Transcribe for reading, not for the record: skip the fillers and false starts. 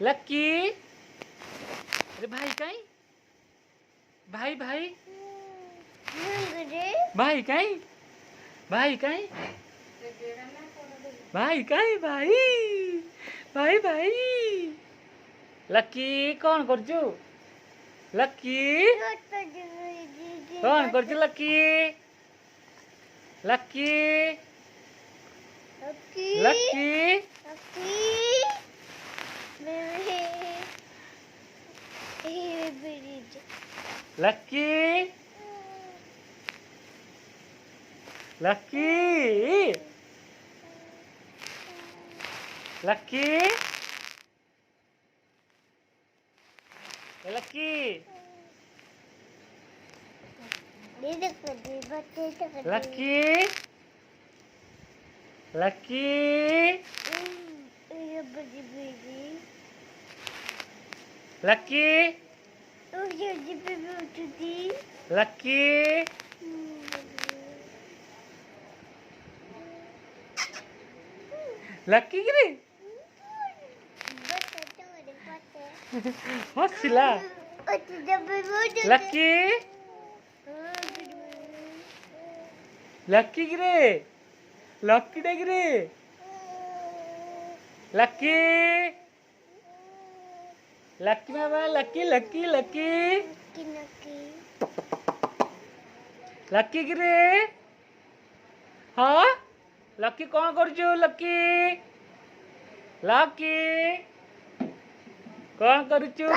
लक्की अरे भाई कहीं भाई भाई भाई कहीं भाई कहीं भाई कहीं भाई भाई भाई लक्की कौन करजु लक्की कौन करजु लक्की लक्की लक्की लक्की लक्की लक्की लक्की लक्की लक्की लक्की लक्की लक्की गिरी हसिला लक्की लक्की गिरे लक्की डे गिरे लक्की लक्की मामा लक्की लक्की लक्की लक्की गिरे हाँ लक्की कौन करजु लक्की लक्की कौन करचु